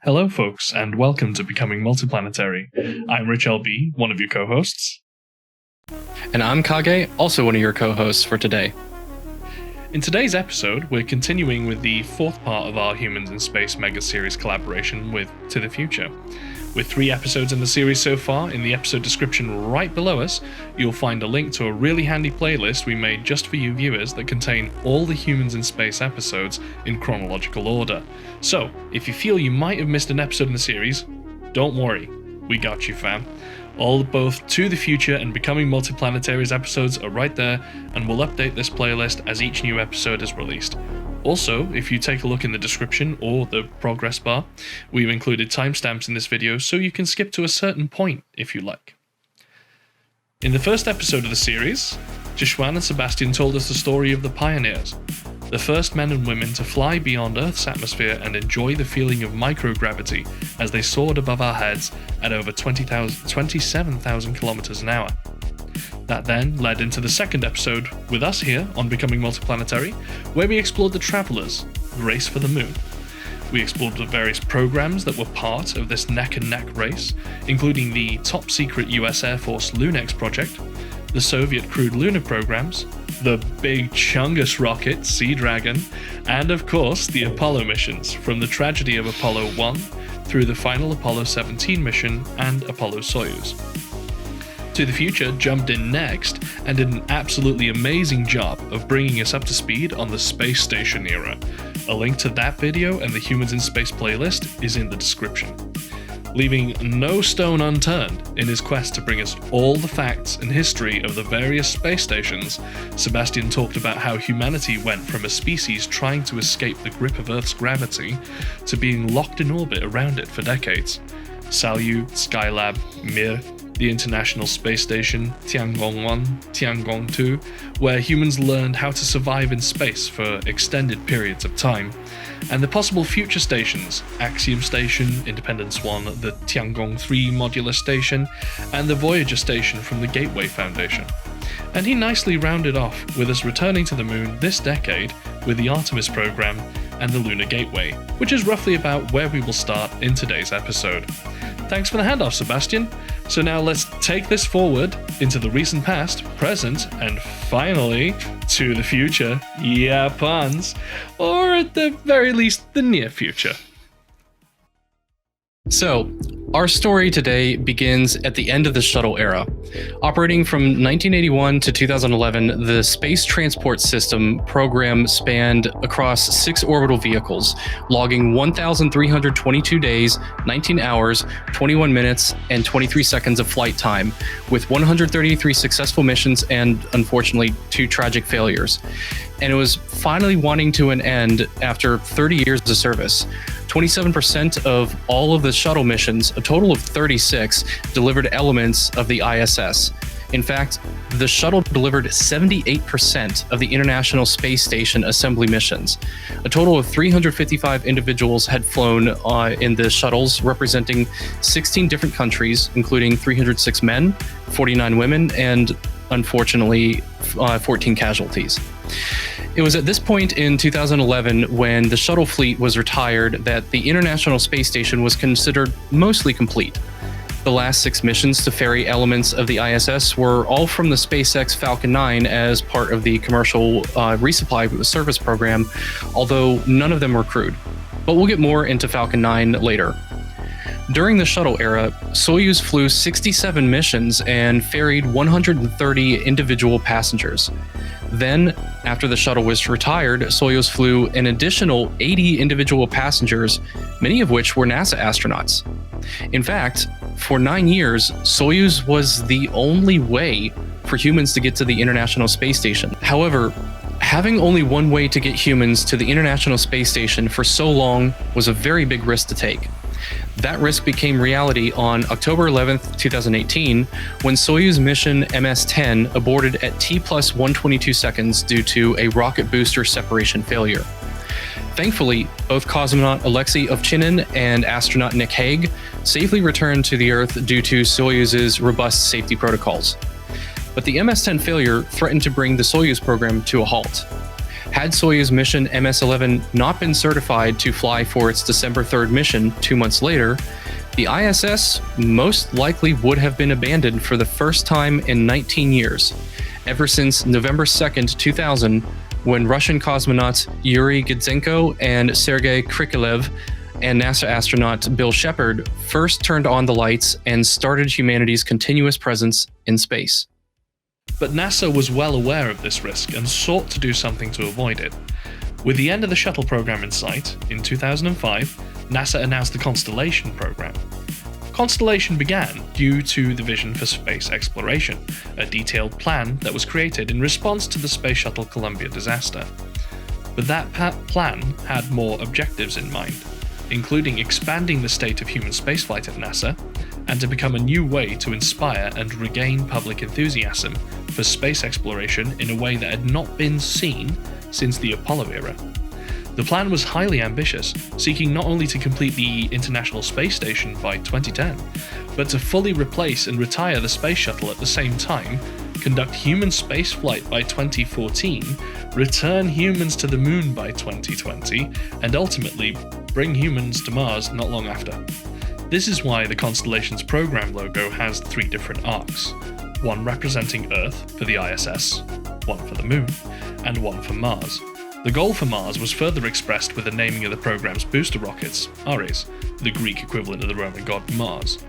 Hello folks, and welcome to Becoming Multiplanetary. I'm Rich LB, one of your co-hosts. And I'm Kage, also one of your co-hosts for today. In today's episode, we're continuing with the fourth part of our Humans in Space mega-series collaboration with To the Future. With 3 episodes in the series so far, in the episode description right below us, you'll find a link to a really handy playlist we made just for you viewers that contain all the Humans in Space episodes in chronological order. So, if you feel you might have missed an episode in the series, don't worry, we got you fam. All both To the Future and Becoming Multiplanetary's episodes are right there, and we'll update this playlist as each new episode is released. Also, if you take a look in the description or the progress bar, we've included timestamps in this video so you can skip to a certain point if you like. In the first episode of the series, Jishuan and Sebastian told us the story of the pioneers, the first men and women to fly beyond Earth's atmosphere and enjoy the feeling of microgravity as they soared above our heads at over 27,000 kilometers an hour. That then led into the second episode with us here on Becoming Multiplanetary, where we explored the Travelers' race for the moon. We explored the various programs that were part of this neck-and-neck race, including the top-secret US Air Force LUNEX project, the Soviet crewed lunar programs, the big Chungus rocket Sea Dragon, and of course the Apollo missions, from the tragedy of Apollo 1 through the final Apollo 17 mission and Apollo Soyuz. To the Future jumped in next and did an absolutely amazing job of bringing us up to speed on the space station era. A link to that video and the Humans in Space playlist is in the description. Leaving no stone unturned in his quest to bring us all the facts and history of the various space stations, Sebastian talked about how humanity went from a species trying to escape the grip of Earth's gravity to being locked in orbit around it for decades. Salyut, Skylab, Mir, the International Space Station, Tiangong 1, Tiangong 2, where humans learned how to survive in space for extended periods of time, and the possible future stations, Axiom Station, Independence 1, the Tiangong 3 Modular Station, and the Voyager Station from the Gateway Foundation. And he nicely rounded off with us returning to the moon this decade with the Artemis Program and the Lunar Gateway, which is roughly about where we will start in today's episode. Thanks for the handoff, Sebastian. So now let's take this forward into the recent past, present, and finally, to the future. Yeah, puns. Or at the very least, the near future. So, our story today begins at the end of the shuttle era. Operating from 1981 to 2011, the Space Transport System program spanned across 6 orbital vehicles, logging 1,322 days, 19 hours, 21 minutes, and 23 seconds of flight time, with 133 successful missions and, unfortunately, 2 tragic failures. And it was finally wanting to an end after 30 years of service. 27% of all of the shuttle missions, a total of 36, delivered elements of the ISS. In fact, the shuttle delivered 78% of the International Space Station assembly missions. A total of 355 individuals had flown in the shuttles, representing 16 different countries, including 306 men, 49 women, and unfortunately, 14 casualties. It was at this point in 2011 when the shuttle fleet was retired that the International Space Station was considered mostly complete. The last 6 missions to ferry elements of the ISS were all from the SpaceX Falcon 9 as part of the commercial resupply service program, although none of them were crewed. But we'll get more into Falcon 9 later. During the shuttle era, Soyuz flew 67 missions and ferried 130 individual passengers. Then, after the shuttle was retired, Soyuz flew an additional 80 individual passengers, many of which were NASA astronauts. In fact, for 9 years, Soyuz was the only way for humans to get to the International Space Station. However, having only one way to get humans to the International Space Station for so long was a very big risk to take. That risk became reality on October 11th, 2018, when Soyuz mission MS-10 aborted at T+122 seconds due to a rocket booster separation failure. Thankfully, both cosmonaut Alexei Ovchinin and astronaut Nick Hague safely returned to the Earth due to Soyuz's robust safety protocols. But the MS-10 failure threatened to bring the Soyuz program to a halt. Had Soyuz mission MS-11 not been certified to fly for its December 3rd mission 2 months later, the ISS most likely would have been abandoned for the first time in 19 years, ever since November 2nd, 2000, when Russian cosmonauts Yuri Gidzenko and Sergei Krikalev and NASA astronaut Bill Shepard first turned on the lights and started humanity's continuous presence in space. But NASA was well aware of this risk and sought to do something to avoid it. With the end of the shuttle program in sight, in 2005, NASA announced the Constellation Program. Constellation began due to the Vision for Space Exploration, a detailed plan that was created in response to the Space Shuttle Columbia disaster. But that plan had more objectives in mind, including expanding the state of human spaceflight at NASA, and to become a new way to inspire and regain public enthusiasm for space exploration in a way that had not been seen since the Apollo era. The plan was highly ambitious, seeking not only to complete the International Space Station by 2010, but to fully replace and retire the Space Shuttle at the same time, conduct human spaceflight by 2014, return humans to the Moon by 2020, and ultimately bring humans to Mars not long after. This is why the Constellation's program logo has 3 different arcs, one representing Earth for the ISS, one for the Moon, and one for Mars. The goal for Mars was further expressed with the naming of the program's booster rockets, Ares, the Greek equivalent of the Roman god Mars.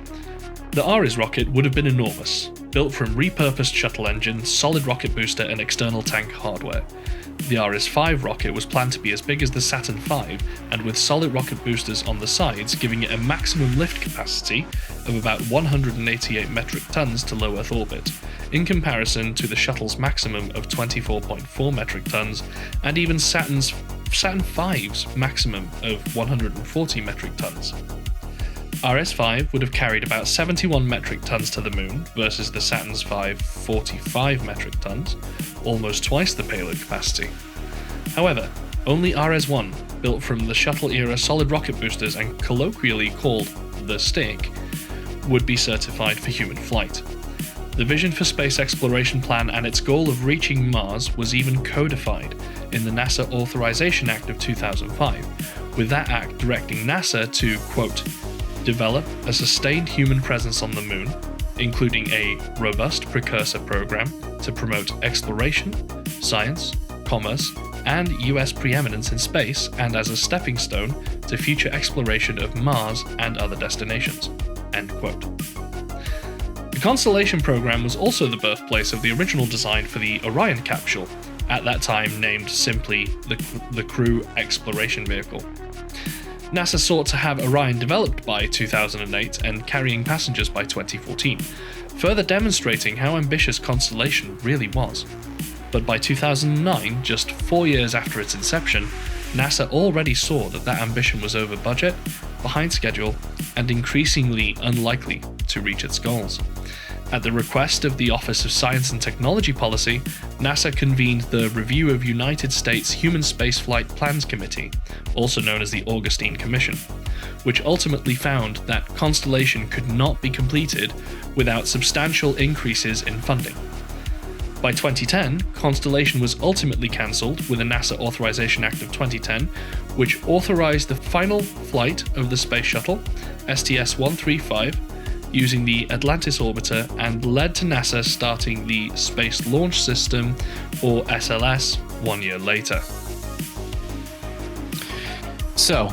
The Ares rocket would have been enormous, built from repurposed shuttle engine, solid rocket booster, and external tank hardware. The Ares 5 rocket was planned to be as big as the Saturn V, and with solid rocket boosters on the sides, giving it a maximum lift capacity of about 188 metric tons to low Earth orbit, in comparison to the shuttle's maximum of 24.4 metric tons, and even Saturn V's maximum of 140 metric tons. RS-5 would have carried about 71 metric tons to the Moon versus the Saturn's 45 metric tons, almost twice the payload capacity. However, only RS-1, built from the shuttle era solid rocket boosters and colloquially called the Stick, would be certified for human flight. The Vision for Space Exploration plan and its goal of reaching Mars was even codified in the NASA Authorization Act of 2005, with that act directing NASA to, quote, develop a sustained human presence on the Moon, including a robust precursor program to promote exploration, science, commerce, and US preeminence in space, and as a stepping stone to future exploration of Mars and other destinations. End quote. The Constellation Program was also the birthplace of the original design for the Orion capsule, at that time named simply the Crew Exploration Vehicle. NASA sought to have Orion developed by 2008 and carrying passengers by 2014, further demonstrating how ambitious Constellation really was. But by 2009, just 4 years after its inception, NASA already saw that ambition was over budget, behind schedule, and increasingly unlikely to reach its goals. At the request of the Office of Science and Technology Policy, NASA convened the Review of United States Human Spaceflight Plans Committee, also known as the Augustine Commission, which ultimately found that Constellation could not be completed without substantial increases in funding. By 2010, Constellation was ultimately cancelled with the NASA Authorization Act of 2010, which authorized the final flight of the Space Shuttle, STS-135, using the Atlantis orbiter and led to NASA starting the Space Launch System, or SLS, 1 year later. So,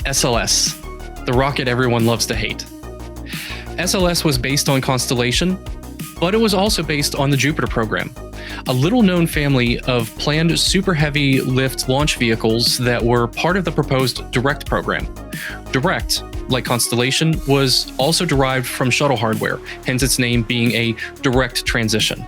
SLS, the rocket everyone loves to hate. SLS was based on Constellation, but it was also based on the Jupiter program, a little-known family of planned super heavy lift launch vehicles that were part of the proposed Direct program. Direct, like Constellation, was also derived from shuttle hardware, hence its name being a direct transition.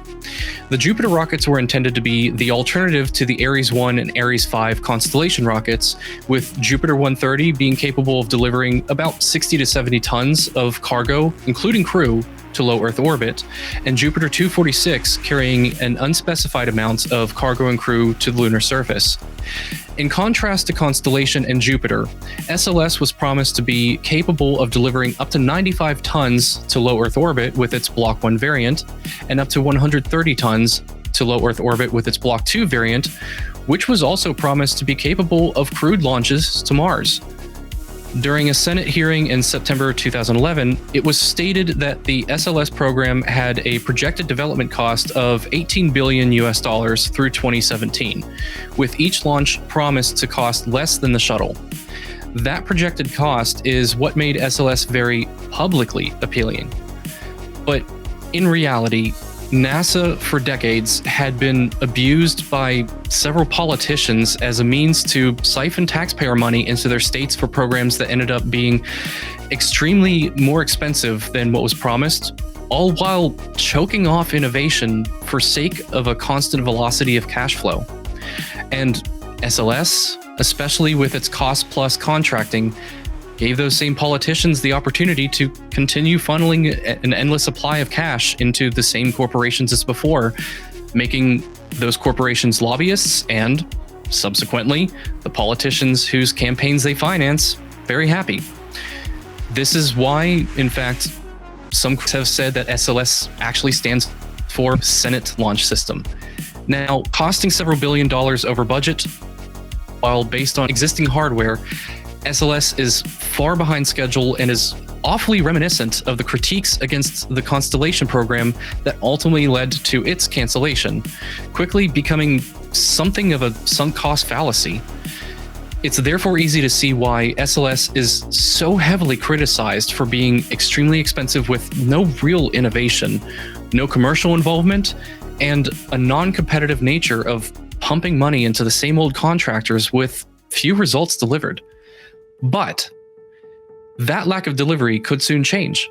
The Jupiter rockets were intended to be the alternative to the Ares 1 and Ares 5 Constellation rockets, with Jupiter 130 being capable of delivering about 60 to 70 tons of cargo, including crew, to low Earth orbit, and Jupiter 246 carrying an unspecified amount of cargo and crew to the lunar surface. In contrast to Constellation and Jupiter, SLS was promised to be capable of delivering up to 95 tons to low Earth orbit with its Block 1 variant, and up to 130 tons to low Earth orbit with its Block 2 variant, which was also promised to be capable of crewed launches to Mars. During a Senate hearing in September 2011, it was stated that the SLS program had a projected development cost of $18 billion through 2017, with each launch promised to cost less than the shuttle. That projected cost is what made SLS very publicly appealing. But in reality, NASA for decades had been abused by several politicians as a means to siphon taxpayer money into their states for programs that ended up being extremely more expensive than what was promised, all while choking off innovation for sake of a constant velocity of cash flow. And SLS, especially with its cost-plus contracting, gave those same politicians the opportunity to continue funneling an endless supply of cash into the same corporations as before, making those corporations lobbyists and, subsequently, the politicians whose campaigns they finance very happy. This is why, in fact, some have said that SLS actually stands for Senate Launch System. Now, costing several $billion over budget, while based on existing hardware, SLS is far behind schedule and is awfully reminiscent of the critiques against the Constellation Program that ultimately led to its cancellation, quickly becoming something of a sunk cost fallacy. It's therefore easy to see why SLS is so heavily criticized for being extremely expensive with no real innovation, no commercial involvement, and a non-competitive nature of pumping money into the same old contractors with few results delivered. But that lack of delivery could soon change.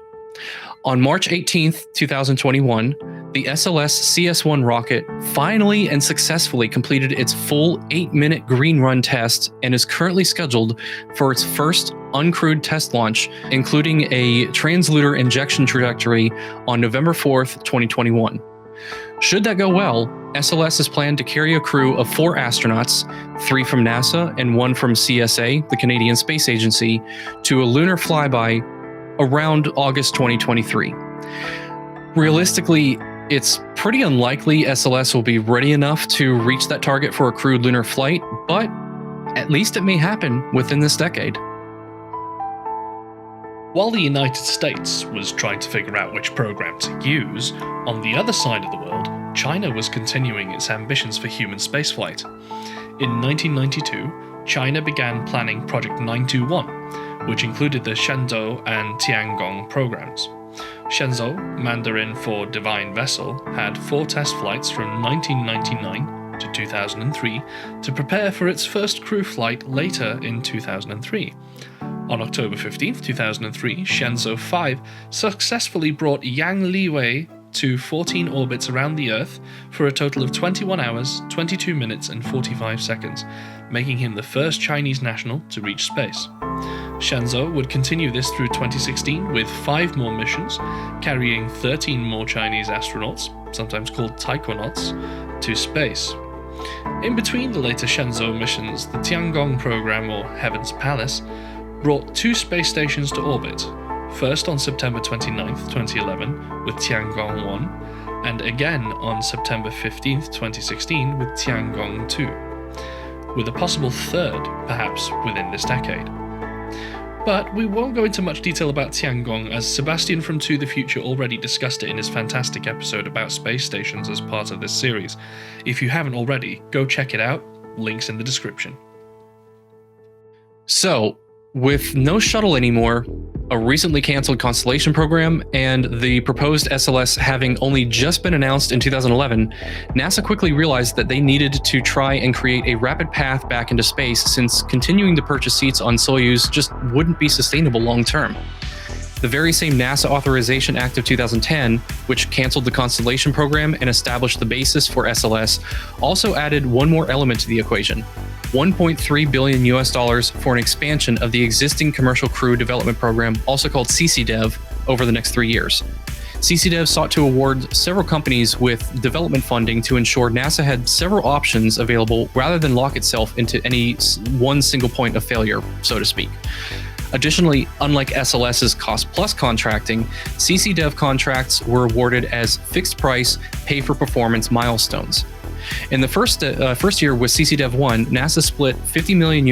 On March 18th, 2021, the SLS CS-1 rocket finally and successfully completed its full 8-minute green run test and is currently scheduled for its first uncrewed test launch, including a translunar injection trajectory on November 4th, 2021. Should that go well, SLS is planned to carry a crew of 4 astronauts, 3 from NASA and 1 from CSA, the Canadian Space Agency, to a lunar flyby around August 2023. Realistically, it's pretty unlikely SLS will be ready enough to reach that target for a crewed lunar flight, but at least it may happen within this decade. While the United States was trying to figure out which program to use, on the other side of the world, China was continuing its ambitions for human spaceflight. In 1992, China began planning Project 921, which included the Shenzhou and Tiangong programs. Shenzhou, Mandarin for Divine Vessel, had 4 test flights from 1999 to 2003 to prepare for its first crew flight later in 2003. On October 15, 2003, Shenzhou 5 successfully brought Yang Liwei to 14 orbits around the Earth for a total of 21 hours, 22 minutes and 45 seconds, making him the first Chinese national to reach space. Shenzhou would continue this through 2016 with 5 more missions, carrying 13 more Chinese astronauts, sometimes called taikonauts, to space. In between the later Shenzhou missions, the Tiangong program, or Heaven's Palace, brought 2 space stations to orbit, first on September 29, 2011 with Tiangong 1, and again on September 15, 2016 with Tiangong 2, with a possible third perhaps within this decade. But we won't go into much detail about Tiangong, as Sebastian from To the Future already discussed it in his fantastic episode about space stations as part of this series. If you haven't already, go check it out, links in the description. So, with no shuttle anymore, a recently canceled Constellation Program, and the proposed SLS having only just been announced in 2011, NASA quickly realized that they needed to try and create a rapid path back into space, since continuing to purchase seats on Soyuz just wouldn't be sustainable long term. The very same NASA Authorization Act of 2010, which canceled the Constellation Program and established the basis for SLS, also added one more element to the equation: $1.3 billion for an expansion of the existing Commercial Crew Development Program, also called CCDEV, over the next 3 years. CCDEV sought to award several companies with development funding to ensure NASA had several options available rather than lock itself into any one single point of failure, so to speak. Additionally, unlike SLS's cost-plus contracting, CCDEV contracts were awarded as fixed-price, pay-for-performance milestones. In the first year with CCDev-1, NASA split $50 million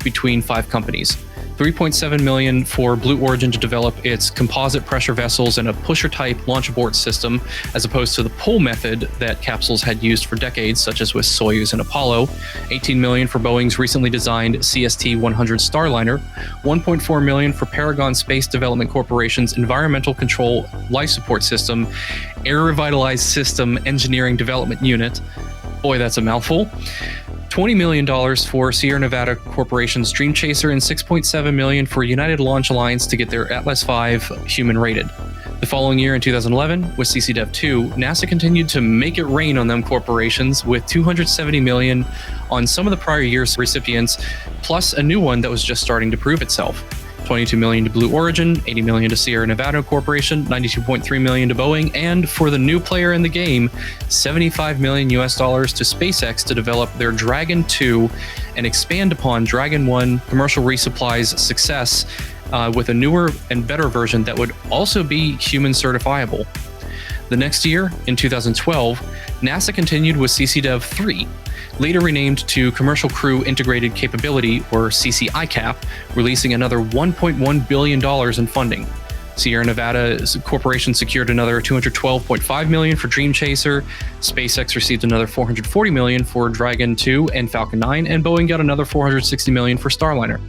between 5 companies. $3.7 million for Blue Origin to develop its composite pressure vessels and a pusher-type launch abort system, as opposed to the pull method that capsules had used for decades, such as with Soyuz and Apollo. $18 million for Boeing's recently designed CST-100 Starliner. $1.4 million for Paragon Space Development Corporation's Environmental Control Life Support System, Air Revitalized System Engineering Development Unit. Boy, that's a mouthful. $20 million for Sierra Nevada Corporation's Dream Chaser, and $6.7 million for United Launch Alliance to get their Atlas V human-rated. The following year, in 2011, with CCDev-2, NASA continued to make it rain on them corporations with $270 million on some of the prior year's recipients, plus a new one that was just starting to prove itself. $22 million to Blue Origin, $80 million to Sierra Nevada Corporation, $92.3 million to Boeing, and for the new player in the game, $75 million to SpaceX to develop their Dragon 2 and expand upon Dragon 1 commercial resupply's success with a newer and better version that would also be human certifiable. The next year, in 2012, NASA continued with CCDev-3, later renamed to Commercial Crew Integrated Capability, or CCICAP, releasing another $1.1 billion in funding. Sierra Nevada Corporation secured another $212.5 million for Dream Chaser, SpaceX received another $440 million for Dragon 2 and Falcon 9, and Boeing got another $460 million for Starliner.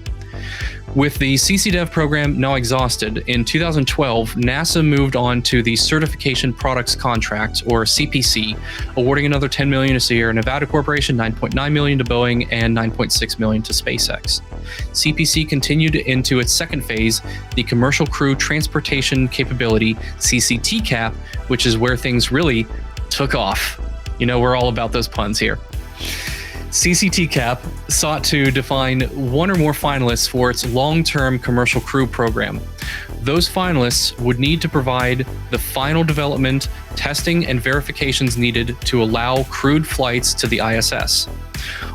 With the CCDev program now exhausted, in 2012, NASA moved on to the Certification Products Contract, or CPC, awarding another $10 million to Sierra Nevada Corporation, $9.9 million to Boeing, and $9.6 million to SpaceX. CPC continued into its second phase, the Commercial Crew Transportation Capability, CCTCAP, which is where things really took off. You know, we're all about those puns here. CCTCAP sought to define one or more finalists for its long-term commercial crew program. Those finalists would need to provide the final development, testing, and verifications needed to allow crewed flights to the ISS.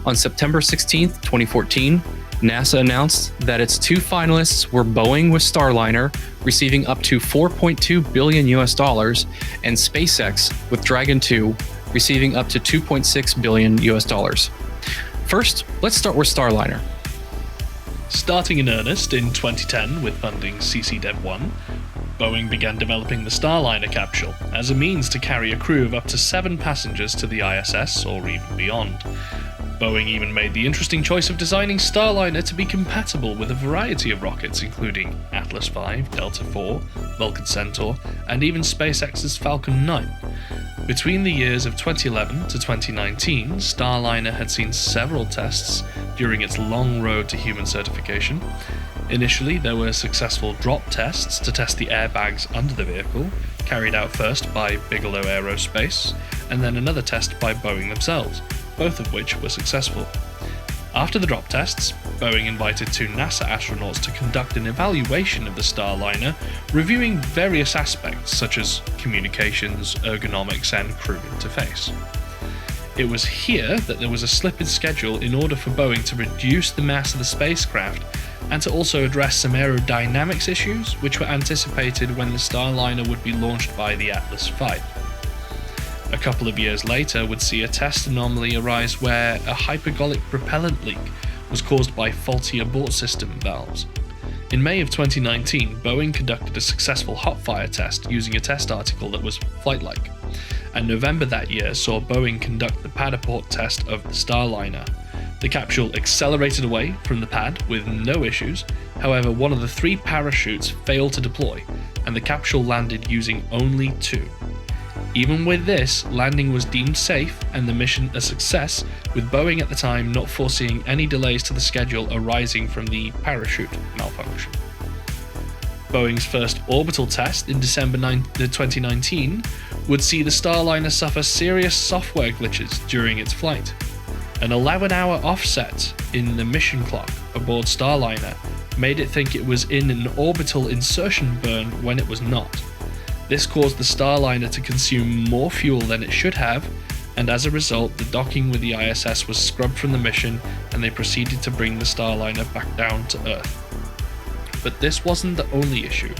On September 16, 2014, NASA announced that its 2 finalists were Boeing with Starliner, receiving up to $4.2 billion, and SpaceX with Dragon 2, receiving up to $2.6 billion. First, let's start with Starliner. Starting in earnest in 2010 with funding CCDev-1, Boeing began developing the Starliner capsule as a means to carry a crew of up to 7 passengers to the ISS or even beyond. Boeing even made the interesting choice of designing Starliner to be compatible with a variety of rockets, including Atlas V, Delta IV, Vulcan Centaur, and even SpaceX's Falcon 9. Between the years of 2011 to 2019, Starliner had seen several tests during its long road to human certification. Initially, there were successful drop tests to test the airbags under the vehicle, carried out first by Bigelow Aerospace, and then another test by Boeing themselves, both of which were successful. After the drop tests, Boeing invited 2 NASA astronauts to conduct an evaluation of the Starliner, reviewing various aspects such as communications, ergonomics, and crew interface. It was here that there was a slip in schedule in order for Boeing to reduce the mass of the spacecraft and to also address some aerodynamics issues which were anticipated when the Starliner would be launched by the Atlas V. A couple of years later would see a test anomaly arise where a hypergolic propellant leak was caused by faulty abort system valves. In May of 2019, Boeing conducted a successful hot fire test using a test article that was flight-like, and November that year saw Boeing conduct the pad abort test of the Starliner. The capsule accelerated away from the pad with no issues, however one of the 3 parachutes failed to deploy, and the capsule landed using only 2. Even with this, landing was deemed safe and the mission a success, with Boeing at the time not foreseeing any delays to the schedule arising from the parachute malfunction. Boeing's first orbital test in December 2019 would see the Starliner suffer serious software glitches during its flight. An 11-hour offset in the mission clock aboard Starliner made it think it was in an orbital insertion burn when it was not. This caused the Starliner to consume more fuel than it should have, and as a result, the docking with the ISS was scrubbed from the mission and they proceeded to bring the Starliner back down to Earth. But this wasn't the only issue.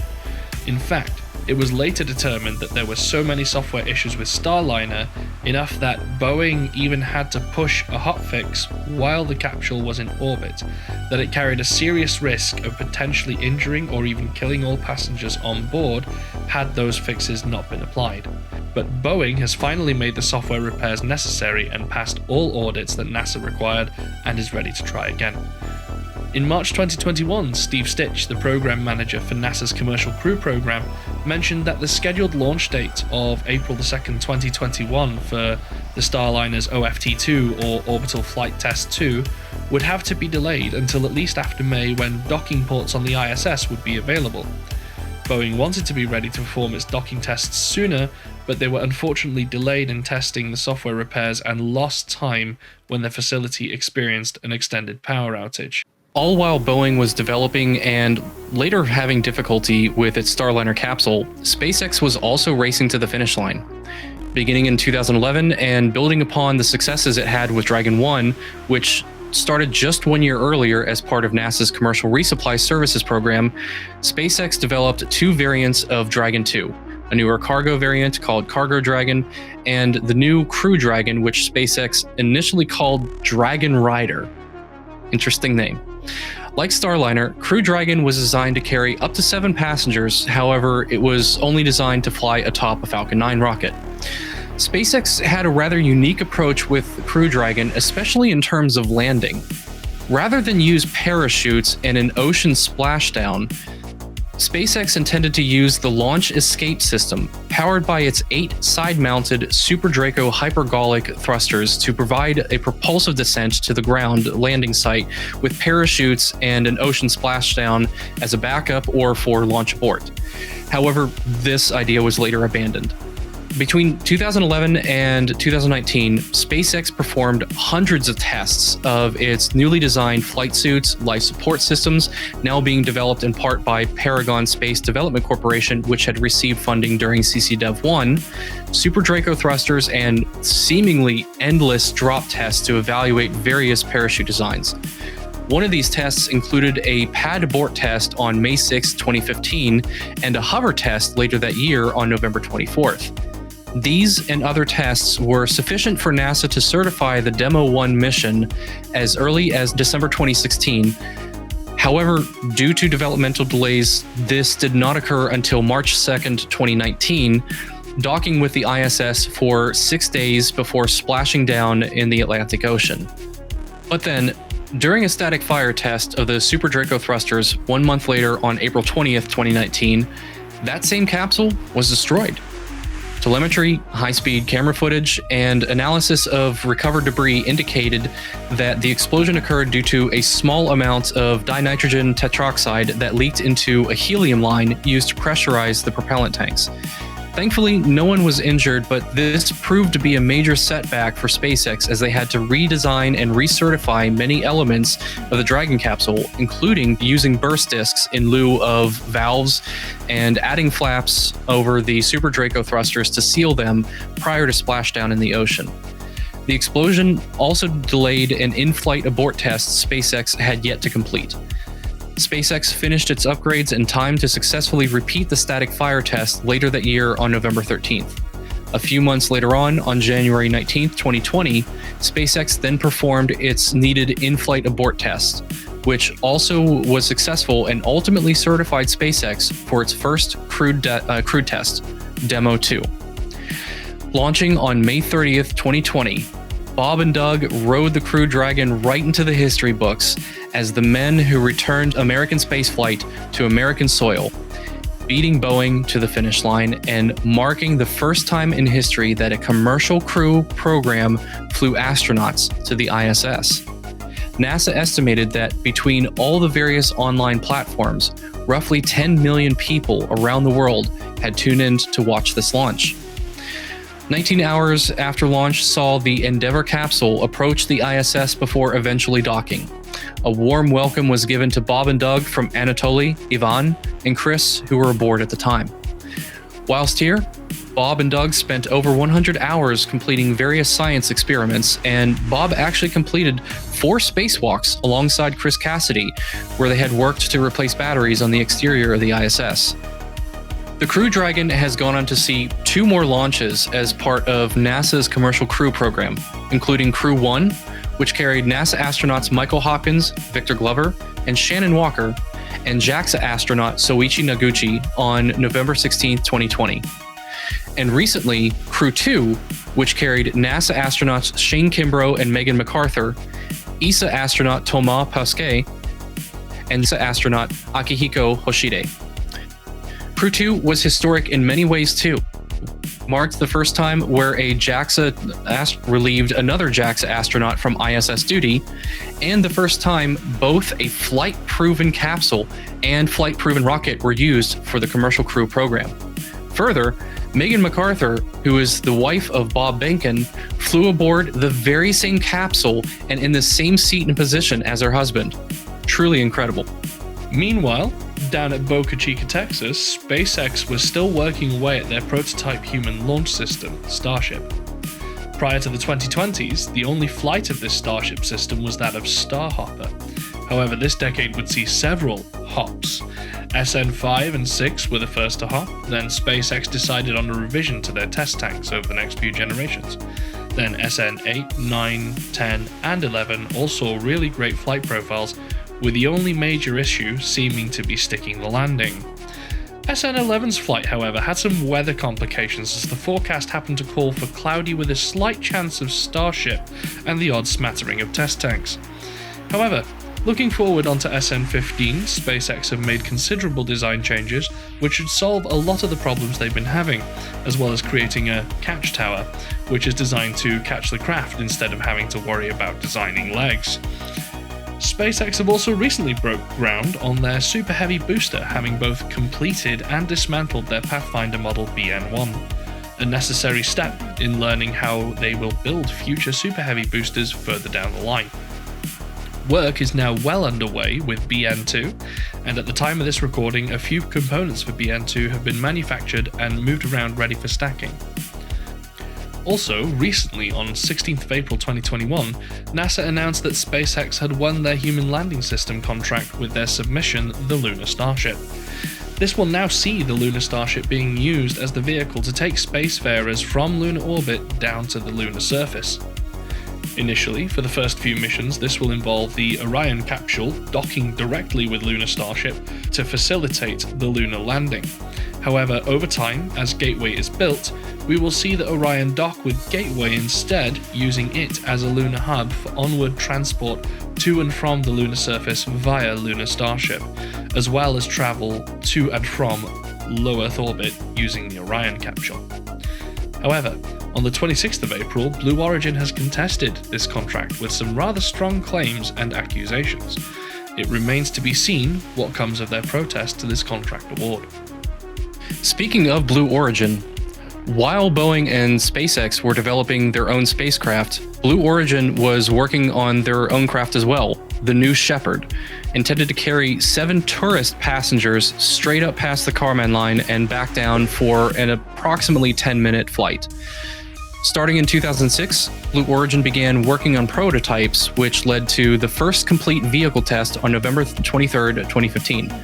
In fact, It was later determined that there were so many software issues with Starliner, enough that Boeing even had to push a hotfix while the capsule was in orbit, that it carried a serious risk of potentially injuring or even killing all passengers on board had those fixes not been applied. But Boeing has finally made the software repairs necessary and passed all audits that NASA required and is ready to try again. In March 2021, Steve Stitch, the program manager for NASA's Commercial Crew Program, mentioned that the scheduled launch date of April 2nd, 2021 for the Starliner's OFT-2 or Orbital Flight Test 2 would have to be delayed until at least after May, when docking ports on the ISS would be available. Boeing wanted to be ready to perform its docking tests sooner, but they were unfortunately delayed in testing the software repairs and lost time when the facility experienced an extended power outage. All while Boeing was developing and later having difficulty with its Starliner capsule, SpaceX was also racing to the finish line. Beginning in 2011 and building upon the successes it had with Dragon 1, which started just 1 year earlier as part of NASA's Commercial Resupply Services program, SpaceX developed two variants of Dragon 2, a newer cargo variant called Cargo Dragon, and the new Crew Dragon, which SpaceX initially called Dragon Rider. Interesting name. Like Starliner, Crew Dragon was designed to carry up to 7 passengers, however, it was only designed to fly atop a Falcon 9 rocket. SpaceX had a rather unique approach with Crew Dragon, especially in terms of landing. Rather than use parachutes and an ocean splashdown, SpaceX intended to use the Launch Escape System, powered by its 8 side-mounted Super Draco hypergolic thrusters to provide a propulsive descent to the ground landing site with parachutes and an ocean splashdown as a backup or for launch abort. However, this idea was later abandoned. Between 2011 and 2019, SpaceX performed hundreds of tests of its newly designed flight suits, life support systems, now being developed in part by Paragon Space Development Corporation, which had received funding during CCDev-1, Super Draco thrusters, and seemingly endless drop tests to evaluate various parachute designs. One of these tests included a pad abort test on May 6, 2015, and a hover test later that year on November 24th. These and other tests were sufficient for NASA to certify the Demo 1 mission as early as December 2016. However, due to developmental delays, this did not occur until March 2nd, 2019, docking with the ISS for 6 days before splashing down in the Atlantic Ocean. But then, during a static fire test of the Super Draco thrusters 1 month later on April 20th, 2019, that same capsule was destroyed. Telemetry, high-speed camera footage, and analysis of recovered debris indicated that the explosion occurred due to a small amount of dinitrogen tetroxide that leaked into a helium line used to pressurize the propellant tanks. Thankfully, no one was injured, but this proved to be a major setback for SpaceX as they had to redesign and recertify many elements of the Dragon capsule, including using burst discs in lieu of valves and adding flaps over the Super Draco thrusters to seal them prior to splashdown in the ocean. The explosion also delayed an in-flight abort test SpaceX had yet to complete. SpaceX finished its upgrades in time to successfully repeat the static fire test later that year on November 13th. A few months later on January 19th, 2020, SpaceX then performed its needed in-flight abort test, which also was successful and ultimately certified SpaceX for its first crewed test, Demo 2. Launching on May 30th, 2020, Bob and Doug rode the Crew Dragon right into the history books as the men who returned American spaceflight to American soil, beating Boeing to the finish line and marking the first time in history that a commercial crew program flew astronauts to the ISS. NASA estimated that between all the various online platforms, roughly 10 million people around the world had tuned in to watch this launch. 19 hours after launch saw the Endeavour capsule approach the ISS before eventually docking. A warm welcome was given to Bob and Doug from Anatoly, Ivan, and Chris, who were aboard at the time. Whilst here, Bob and Doug spent over 100 hours completing various science experiments, and Bob actually completed 4 spacewalks alongside Chris Cassidy, where they had worked to replace batteries on the exterior of the ISS. The Crew Dragon has gone on to see 2 more launches as part of NASA's Commercial Crew Program, including Crew 1, which carried NASA astronauts Michael Hopkins, Victor Glover, and Shannon Walker, and JAXA astronaut Soichi Noguchi on November 16, 2020. And recently, Crew 2, which carried NASA astronauts Shane Kimbrough and Megan MacArthur, ESA astronaut Thomas Pesquet, and NASA astronaut Akihiko Hoshide. Crew 2 was historic in many ways too. Marked the first time where a JAXA relieved another JAXA astronaut from ISS duty, and the first time both a flight-proven capsule and flight-proven rocket were used for the Commercial Crew Program. Further, Megan MacArthur, who is the wife of Bob Behnken, flew aboard the very same capsule and in the same seat and position as her husband. Truly incredible. Meanwhile, down at Boca Chica, Texas, SpaceX was still working away at their prototype human launch system, Starship. Prior to the 2020s, the only flight of this Starship system was that of Starhopper. However, this decade would see several hops. SN5 and 6 were the first to hop, then SpaceX decided on a revision to their test tanks over the next few generations. Then SN8, 9, 10, and 11 all saw really great flight profiles, with the only major issue seeming to be sticking the landing. SN11's flight, however, had some weather complications as the forecast happened to call for cloudy with a slight chance of Starship and the odd smattering of test tanks. However, looking forward onto SN15, SpaceX have made considerable design changes which should solve a lot of the problems they've been having, as well as creating a catch tower, which is designed to catch the craft instead of having to worry about designing legs. SpaceX have also recently broke ground on their Super Heavy booster, having both completed and dismantled their Pathfinder model BN1, a necessary step in learning how they will build future Super Heavy boosters further down the line. Work is now well underway with BN2, and at the time of this recording, a few components for BN2 have been manufactured and moved around ready for stacking. Also, recently on 16th of April 2021, NASA announced that SpaceX had won their Human Landing System contract with their submission, the Lunar Starship. This will now see the Lunar Starship being used as the vehicle to take spacefarers from lunar orbit down to the lunar surface. Initially, for the first few missions, this will involve the Orion capsule docking directly with Lunar Starship to facilitate the lunar landing. However, over time, as Gateway is built, we will see the Orion dock with Gateway instead, using it as a lunar hub for onward transport to and from the lunar surface via Lunar Starship, as well as travel to and from low Earth orbit using the Orion capsule. However, on the 26th of April, Blue Origin has contested this contract with some rather strong claims and accusations. It remains to be seen what comes of their protest to this contract award. Speaking of Blue Origin, while Boeing and SpaceX were developing their own spacecraft, Blue Origin was working on their own craft as well, the new Shepard, intended to carry 7 tourist passengers straight up past the Kármán line and back down for an approximately 10-minute flight. Starting in 2006, Blue Origin began working on prototypes, which led to the first complete vehicle test on November 23, 2015.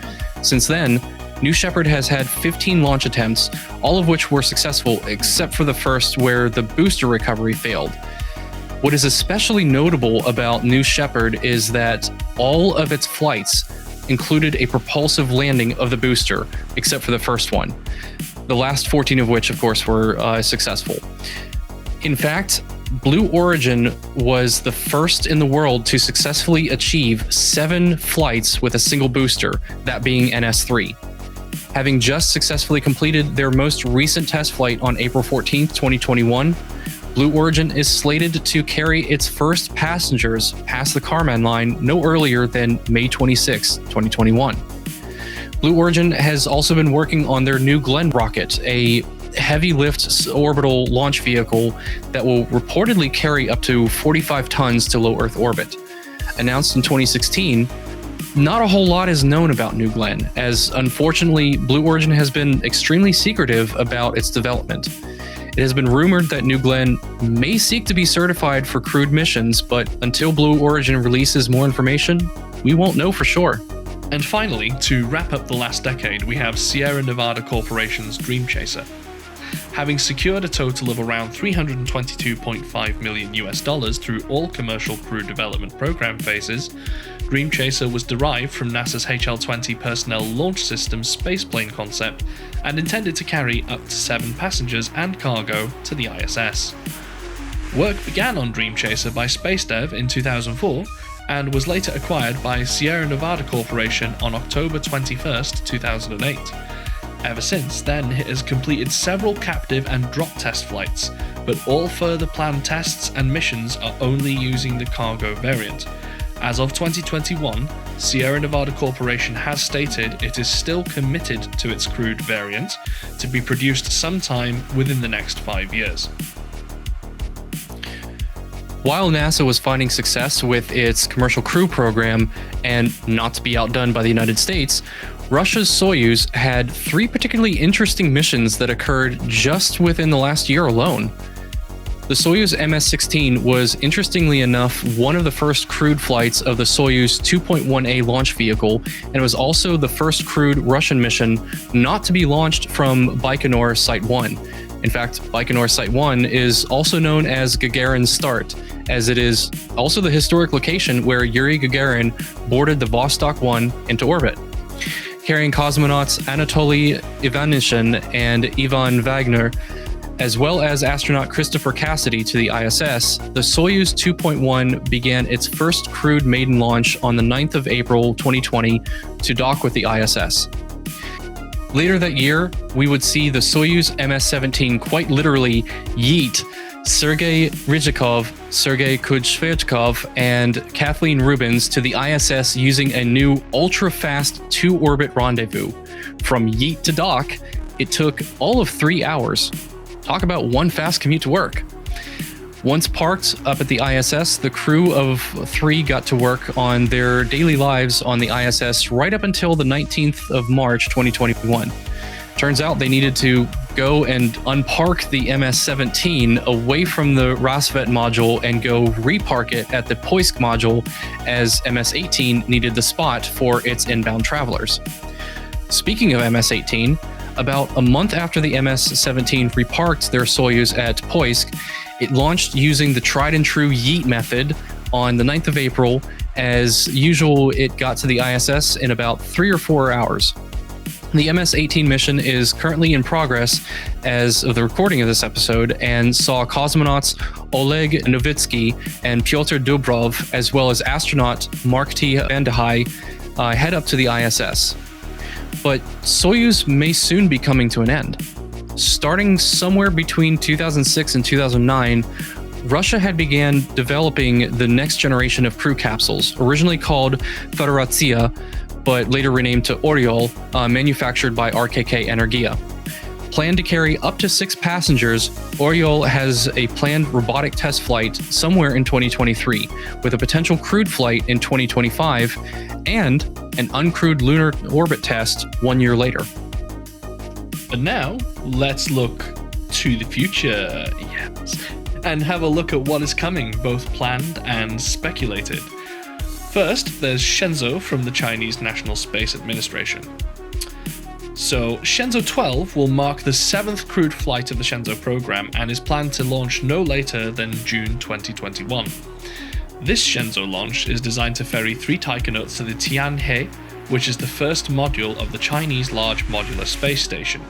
Since then, New Shepard has had 15 launch attempts, all of which were successful except for the first, where the booster recovery failed. What is especially notable about New Shepard is that all of its flights included a propulsive landing of the booster, except for the first one. The last 14 of which, of course, were successful. In fact, Blue Origin was the first in the world to successfully achieve 7 flights with a single booster, that being NS3. Having just successfully completed their most recent test flight on April 14, 2021, Blue Origin is slated to carry its first passengers past the Kármán line no earlier than May 26, 2021. Blue Origin has also been working on their New Glenn rocket, a heavy lift orbital launch vehicle that will reportedly carry up to 45 tons to low Earth orbit. Announced in 2016, not a whole lot is known about New Glenn, as unfortunately Blue Origin has been extremely secretive about its development. It has been rumored that New Glenn may seek to be certified for crewed missions, but until Blue Origin releases more information, we won't know for sure. And finally, to wrap up the last decade, we have Sierra Nevada Corporation's Dream Chaser. Having secured a total of around $322.5 million through all commercial crew development program phases, Dream Chaser was derived from NASA's HL-20 Personnel Launch System spaceplane concept and intended to carry up to 7 passengers and cargo to the ISS. Work began on Dream Chaser by SpaceDev in 2004 and was later acquired by Sierra Nevada Corporation on October 21, 2008. Ever since then, it has completed several captive and drop test flights, but all further planned tests and missions are only using the cargo variant. As of 2021, Sierra Nevada Corporation has stated it is still committed to its crewed variant to be produced sometime within the next 5 years. While NASA was finding success with its commercial crew program, and not to be outdone by the United States, Russia's Soyuz had 3 particularly interesting missions that occurred just within the last year alone. The Soyuz MS-16 was, interestingly enough, one of the first crewed flights of the Soyuz 2.1A launch vehicle, and it was also the first crewed Russian mission not to be launched from Baikonur Site 1. In fact, Baikonur Site 1 is also known as Gagarin's Start, as it is also the historic location where Yuri Gagarin boarded the Vostok 1 into orbit. Carrying cosmonauts Anatoly Ivanishin and Ivan Wagner, as well as astronaut Christopher Cassidy to the ISS, the Soyuz 2.1 began its first crewed maiden launch on the 9th of April 2020 to dock with the ISS. Later that year, we would see the Soyuz MS-17 quite literally yeet Sergei Ryzhikov, Sergei Kuzhvetkov, and Kathleen Rubins to the ISS using a new ultra-fast 2-orbit rendezvous. From yeet to dock, it took all of 3 hours. Talk about one fast commute to work. Once parked up at the ISS, the crew of 3 got to work on their daily lives on the ISS right up until the 19th of March 2021. Turns out they needed to go and unpark the MS-17 away from the Rassvet module and go repark it at the Poisk module, as MS-18 needed the spot for its inbound travelers. Speaking of MS-18, about a month after the MS-17 reparked their Soyuz at Poisk, it launched using the tried and true yeet method on the 9th of April. As usual, it got to the ISS in about 3 or 4 hours. The MS-18 mission is currently in progress as of the recording of this episode and saw cosmonauts Oleg Novitsky and Pyotr Dubrov, as well as astronaut Mark T. Vandehei, head up to the ISS. But Soyuz may soon be coming to an end. Starting somewhere between 2006 and 2009, Russia had began developing the next generation of crew capsules, originally called Federatsiya, but later renamed to Oryol, manufactured by RKK Energia. Planned to carry up to 6 passengers, Oryol has a planned robotic test flight somewhere in 2023, with a potential crewed flight in 2025, and an uncrewed lunar orbit test 1 year later. But now, let's look to the future, and have a look at what is coming, both planned and speculated. First, there's Shenzhou from the Chinese National Space Administration. So, Shenzhou 12 will mark the 7th crewed flight of the Shenzhou program and is planned to launch no later than June 2021. This Shenzhou launch is designed to ferry 3 taikonauts to the Tianhe, which is the first module of the Chinese Large Modular Space Station.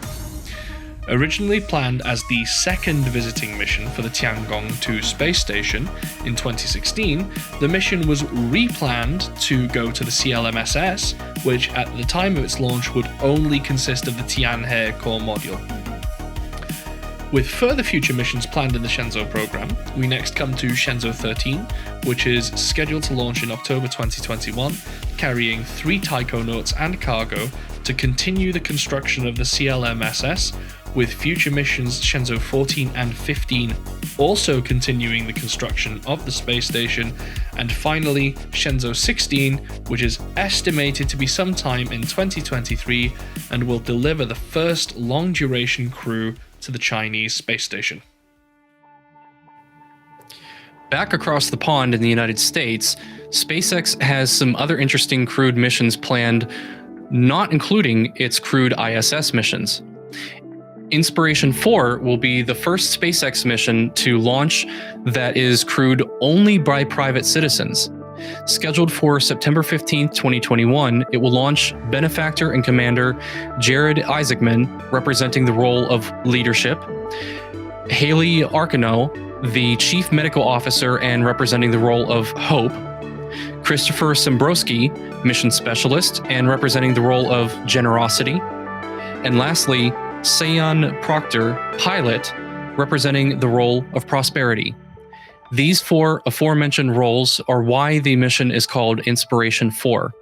Originally planned as the 2nd visiting mission for the Tiangong 2 space station in 2016, the mission was replanned to go to the CLMSS, which at the time of its launch would only consist of the Tianhe core module. With further future missions planned in the Shenzhou program, we next come to Shenzhou 13, which is scheduled to launch in October 2021, carrying 3 taikonauts and cargo to continue the construction of the CLMSS, with future missions Shenzhou 14 and 15 also continuing the construction of the space station, and finally Shenzhou 16, which is estimated to be sometime in 2023 and will deliver the first long-duration crew to the Chinese space station. Back across the pond in the United States, SpaceX has some other interesting crewed missions planned, not including its crewed ISS missions. Inspiration 4 will be the first SpaceX mission to launch that is crewed only by private citizens. Scheduled for September 15, 2021, it will launch benefactor and commander Jared Isaacman, representing the role of leadership, Haley Arcano, the chief medical officer and representing the role of hope, Christopher Sembrowski, mission specialist and representing the role of generosity, and lastly, Sayan Proctor, pilot, representing the role of prosperity. These 4 aforementioned roles are why the mission is called Inspiration 4,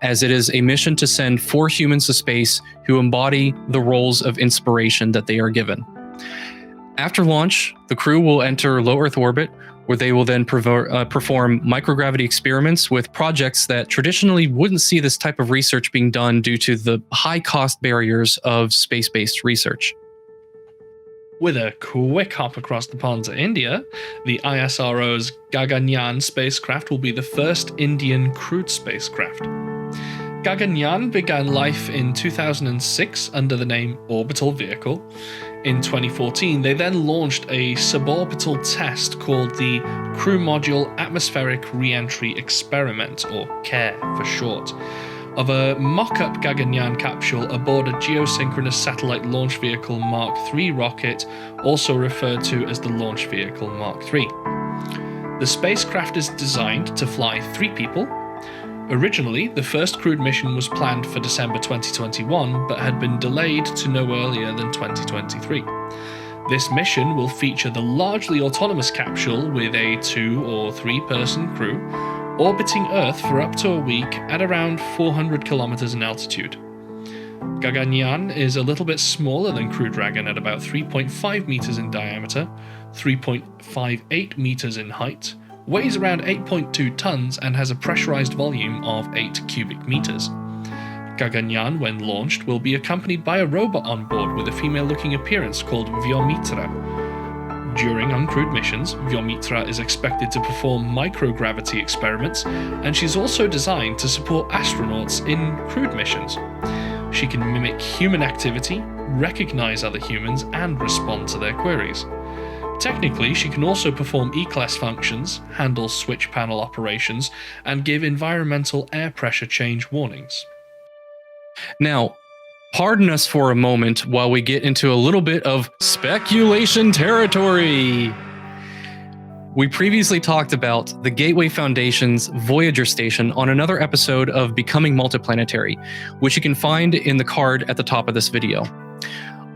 as it is a mission to send 4 humans to space who embody the roles of inspiration that they are given. After launch, the crew will enter low Earth orbit, where they will then perform microgravity experiments with projects that traditionally wouldn't see this type of research being done due to the high cost barriers of space-based research. With a quick hop across the pond to India, the ISRO's Gaganyaan spacecraft will be the first Indian crewed spacecraft. Gaganyaan began life in 2006 under the name Orbital Vehicle. In 2014, they then launched a suborbital test called the Crew Module Atmospheric Re-entry Experiment, or CARE for short, of a mock-up Gaganyaan capsule aboard a geosynchronous satellite launch vehicle Mark III rocket, also referred to as the Launch Vehicle Mark III. The spacecraft is designed to fly 3 people. Originally, the first crewed mission was planned for December 2021, but had been delayed to no earlier than 2023. This mission will feature the largely autonomous capsule with a 2 or 3 person crew, orbiting Earth for up to a week at around 400 kilometers in altitude. Gaganyaan is a little bit smaller than Crew Dragon at about 3.5 meters in diameter, 3.58 meters in height, weighs around 8.2 tons and has a pressurized volume of 8 cubic meters. Gaganyaan, when launched, will be accompanied by a robot on board with a female-looking appearance called Vyomitra. During uncrewed missions, Vyomitra is expected to perform microgravity experiments, and she's also designed to support astronauts in crewed missions. She can mimic human activity, recognize other humans, and respond to their queries. Technically, she can also perform E-class functions, handle switch panel operations, and give environmental air pressure change warnings. Now, pardon us for a moment while we get into a little bit of speculation territory. We previously talked about the Gateway Foundation's Voyager station on another episode of Becoming Multiplanetary, which you can find in the card at the top of this video.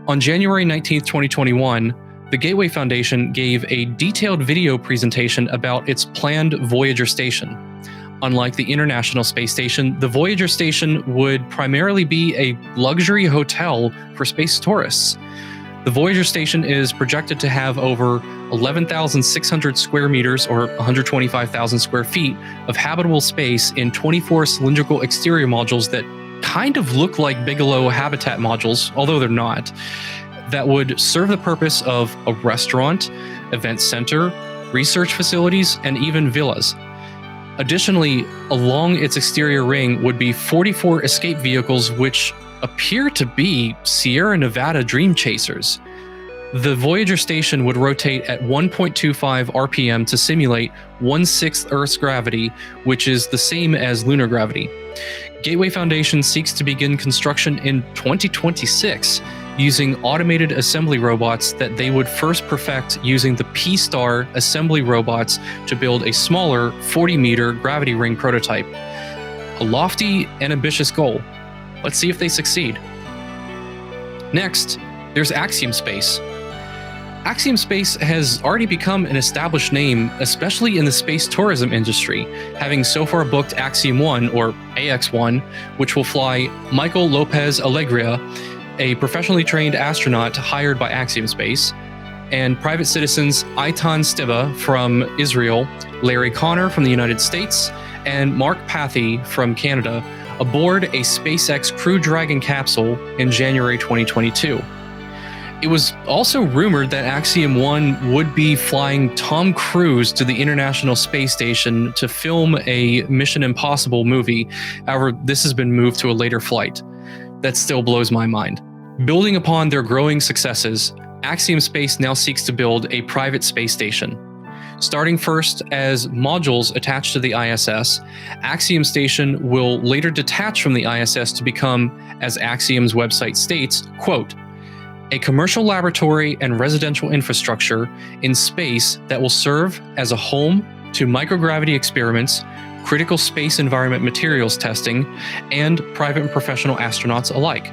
On January 19th, 2021, the Gateway Foundation gave a detailed video presentation about its planned Voyager station. Unlike the International Space Station, the Voyager station would primarily be a luxury hotel for space tourists. The Voyager station is projected to have over 11,600 square meters or 125,000 square feet of habitable space in 24 cylindrical exterior modules that kind of look like Bigelow habitat modules, although they're not, that would serve the purpose of a restaurant, event center, research facilities, and even villas. Additionally, along its exterior ring would be 44 escape vehicles which appear to be Sierra Nevada Dream Chasers. The Voyager station would rotate at 1.25 RPM to simulate 1/6 Earth's gravity, which is the same as lunar gravity. Gateway Foundation seeks to begin construction in 2026 using automated assembly robots that they would first perfect using the P-Star assembly robots to build a smaller 40-meter gravity ring prototype. A lofty and ambitious goal. Let's see if they succeed. Next, there's Axiom Space. Axiom Space has already become an established name, especially in the space tourism industry, having so far booked Axiom 1, or AX-1, which will fly Michael Lopez Alegria, a professionally trained astronaut hired by Axiom Space, and private citizens Eitan Stiba from Israel, Larry Connor from the United States, and Mark Pathy from Canada, aboard a SpaceX Crew Dragon capsule in January 2022. It was also rumored that Axiom 1 would be flying Tom Cruise to the International Space Station to film a Mission Impossible movie. However, this has been moved to a later flight. That still blows my mind. Building upon their growing successes, Axiom Space now seeks to build a private space station. Starting first as modules attached to the ISS, Axiom Station will later detach from the ISS to become, as Axiom's website states, quote, a commercial laboratory and residential infrastructure in space that will serve as a home to microgravity experiments, critical space environment materials testing, and private and professional astronauts alike.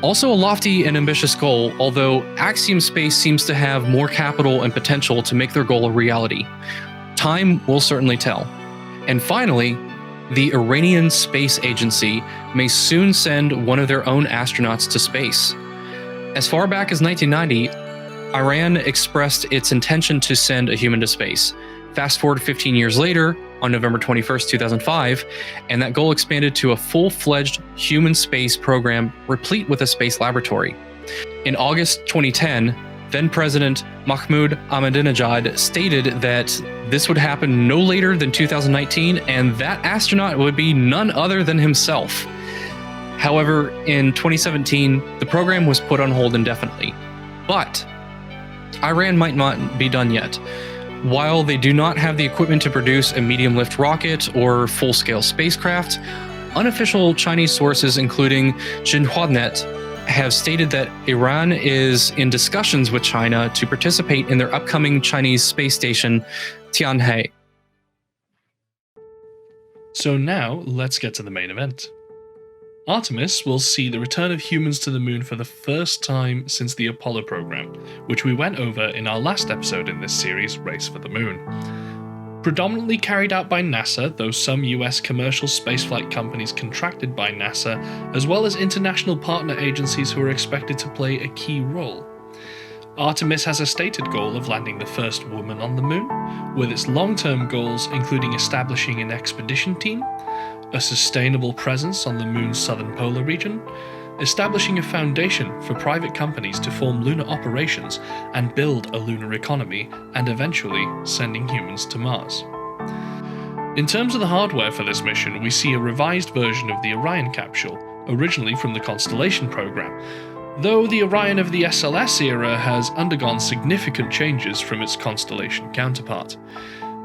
Also a lofty and ambitious goal, although Axiom Space seems to have more capital and potential to make their goal a reality. Time will certainly tell. And finally, the Iranian Space Agency may soon send one of their own astronauts to space. As far back as 1990, Iran expressed its intention to send a human to space. Fast forward 15 years later, on November 21st, 2005, and that goal expanded to a full-fledged human space program replete with a space laboratory. In August 2010, then-President Mahmoud Ahmadinejad stated that this would happen no later than 2019, and that astronaut would be none other than himself. However, in 2017, the program was put on hold indefinitely. But Iran might not be done yet. While they do not have the equipment to produce a medium-lift rocket or full-scale spacecraft, unofficial Chinese sources, including Xinhuanet, have stated that Iran is in discussions with China to participate in their upcoming Chinese space station, Tiangong. So now, let's get to the main event. Artemis will see the return of humans to the moon for the first time since the Apollo program, which we went over in our last episode in this series, Race for the Moon. Predominantly carried out by NASA, though some US commercial spaceflight companies contracted by NASA, as well as international partner agencies who are expected to play a key role. Artemis has a stated goal of landing the first woman on the moon, with its long-term goals including establishing an expedition team, a sustainable presence on the moon's southern polar region, establishing a foundation for private companies to form lunar operations and build a lunar economy, and eventually sending humans to Mars. In terms of the hardware for this mission, we see a revised version of the Orion capsule, originally from the Constellation Program, though the Orion of the SLS era has undergone significant changes from its Constellation counterpart.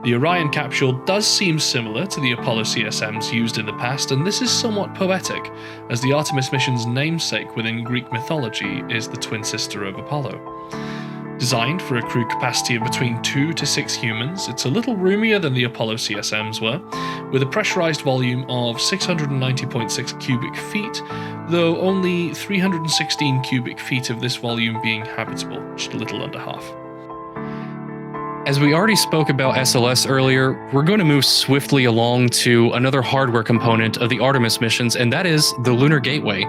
The Orion capsule does seem similar to the Apollo CSMs used in the past, and this is somewhat poetic, as the Artemis mission's namesake within Greek mythology is the twin sister of Apollo. Designed for a crew capacity of between 2 to 6 humans, it's a little roomier than the Apollo CSMs were, with a pressurized volume of 690.6 cubic feet, though only 316 cubic feet of this volume being habitable, just a little under half. As we already spoke about SLS earlier, we're going to move swiftly along to another hardware component of the Artemis missions, and that is the Lunar Gateway.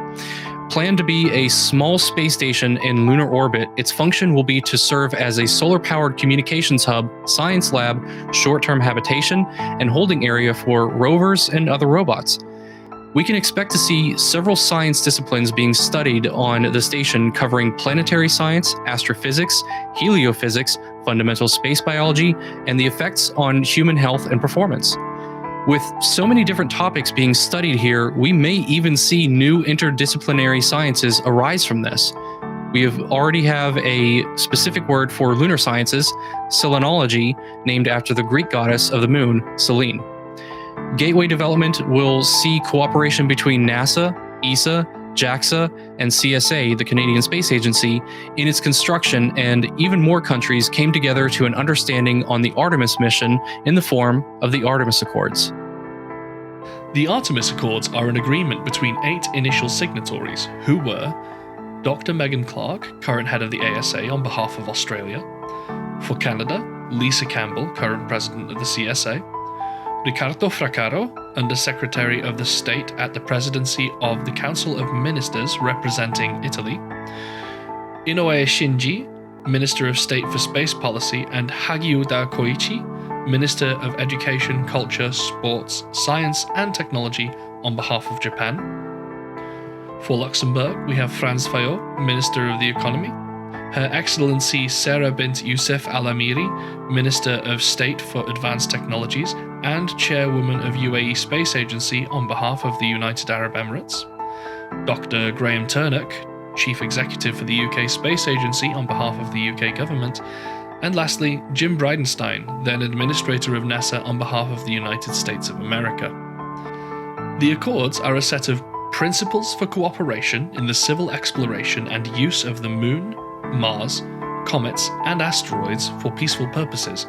Planned to be a small space station in lunar orbit, its function will be to serve as a solar-powered communications hub, science lab, short-term habitation, and holding area for rovers and other robots. We can expect to see several science disciplines being studied on the station, covering planetary science, astrophysics, heliophysics, fundamental space biology, and the effects on human health and performance. With so many different topics being studied here, we may even see new interdisciplinary sciences arise from this. We already have a specific word for lunar sciences, selenology, named after the Greek goddess of the moon, Selene. Gateway development will see cooperation between NASA, ESA, JAXA, and CSA, the Canadian Space Agency, in its construction, and even more countries came together to an understanding on the Artemis mission in the form of the Artemis Accords. The Artemis Accords are an agreement between 8 initial signatories, who were Dr. Megan Clark, current head of the ASA on behalf of Australia; for Canada, Lisa Campbell, current president of the CSA; Riccardo Fraccaro, Under-Secretary of the State at the Presidency of the Council of Ministers representing Italy; Inoue Shinji, Minister of State for Space Policy, and Hagiuda Koichi, Minister of Education, Culture, Sports, Science and Technology on behalf of Japan; For Luxembourg, we have Franz Fayotte, Minister of the Economy, Her Excellency Sarah bint Youssef Al Amiri, Minister of State for Advanced Technologies and Chairwoman of UAE Space Agency on behalf of the United Arab Emirates, Dr. Graham Turnock, Chief Executive for the UK Space Agency on behalf of the UK government, and lastly, Jim Bridenstine, then Administrator of NASA on behalf of the United States of America. The Accords are a set of principles for cooperation in the civil exploration and use of the Moon, Mars, comets, and asteroids for peaceful purposes.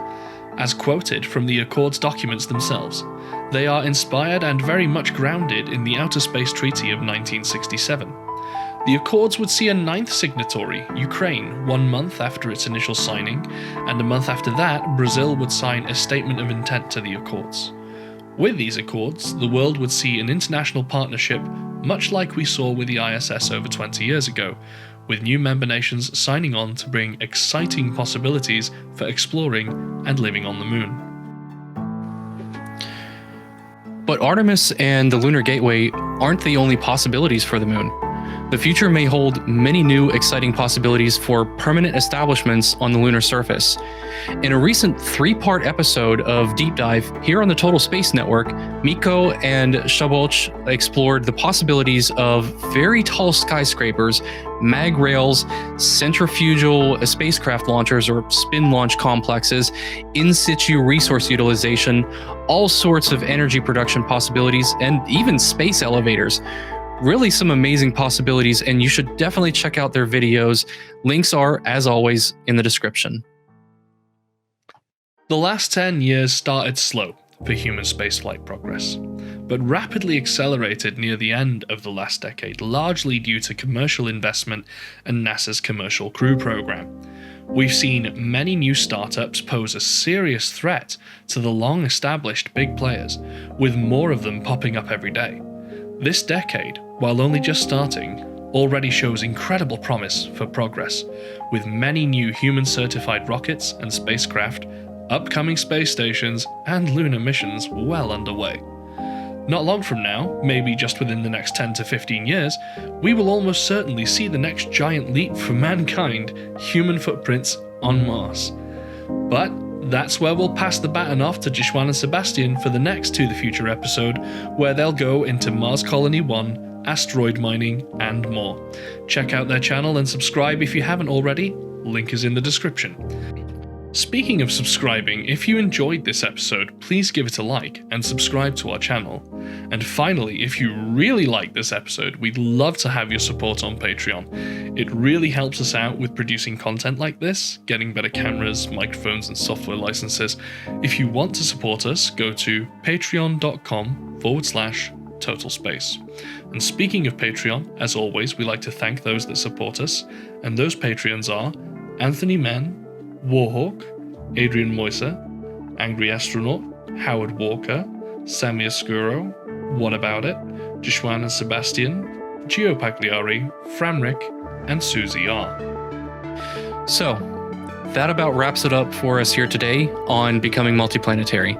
As quoted from the Accords documents themselves, they are inspired and very much grounded in the Outer Space Treaty of 1967. The Accords would see a ninth signatory, Ukraine, 1 month after its initial signing, and a month after that, Brazil would sign a statement of intent to the Accords. With these Accords, the world would see an international partnership much like we saw with the ISS over 20 years ago, with new member nations signing on to bring exciting possibilities for exploring and living on the Moon. But Artemis and the Lunar Gateway aren't the only possibilities for the Moon. The future may hold many new exciting possibilities for permanent establishments on the lunar surface. In a recent 3-part episode of Deep Dive here on the Total Space Network, Miko and Shepard explored the possibilities of very tall skyscrapers, mag rails, centrifugal spacecraft launchers or spin launch complexes, in situ resource utilization, all sorts of energy production possibilities, and even space elevators. Really some amazing possibilities, and you should definitely check out their videos. Links are, as always, in the description. The last 10 years started slow for human spaceflight progress, but rapidly accelerated near the end of the last decade, largely due to commercial investment and NASA's Commercial Crew Program. We've seen many new startups pose a serious threat to the long-established big players, with more of them popping up every day. This decade, while only just starting, already shows incredible promise for progress, with many new human-certified rockets and spacecraft, upcoming space stations, and lunar missions well underway. Not long from now, maybe just within the next 10 to 15 years, we will almost certainly see the next giant leap for mankind, human footprints on Mars. But that's where we'll pass the baton off to Jishwan and Sebastian for the next To the Future episode, where they'll go into Mars Colony 1, asteroid mining, and more. Check out their channel and subscribe if you haven't already. Link is in the description. Speaking of subscribing, if you enjoyed this episode, please give it a like and subscribe to our channel. And finally, if you really like this episode, we'd love to have your support on Patreon. It really helps us out with producing content like this, getting better cameras, microphones, and software licenses. If you want to support us, go to patreon.com/Total Space. And speaking of Patreon, as always, we like to thank those that support us, and those Patreons are Anthony Menn, Warhawk, Adrian Moiser, Angry Astronaut, Howard Walker, Sammy Oscuro, What About It, Jishwan and Sebastian, Gio Pagliari, Framrick, and Susie R. So, that about wraps it up for us here today on Becoming Multiplanetary.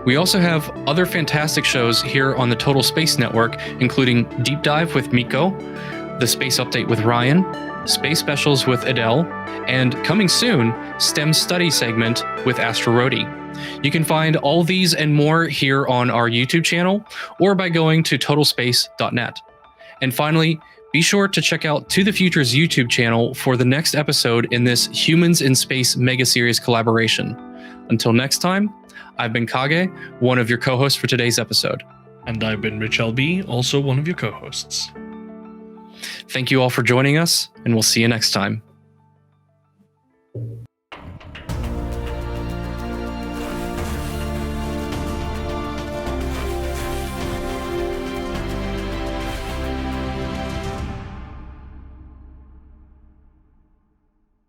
We also have other fantastic shows here on the Total Space Network, including Deep Dive with Miko, The Space Update with Ryan, Space Specials with Adele, and coming soon, STEM Study segment with Astro Rodi. You can find all these and more here on our YouTube channel or by going to totalspace.net. And finally, be sure to check out To the Future's YouTube channel for the next episode in this Humans in Space mega series collaboration. Until next time, I've been Kage, one of your co-hosts for today's episode. And I've been Rich LB, also one of your co-hosts. Thank you all for joining us, and we'll see you next time.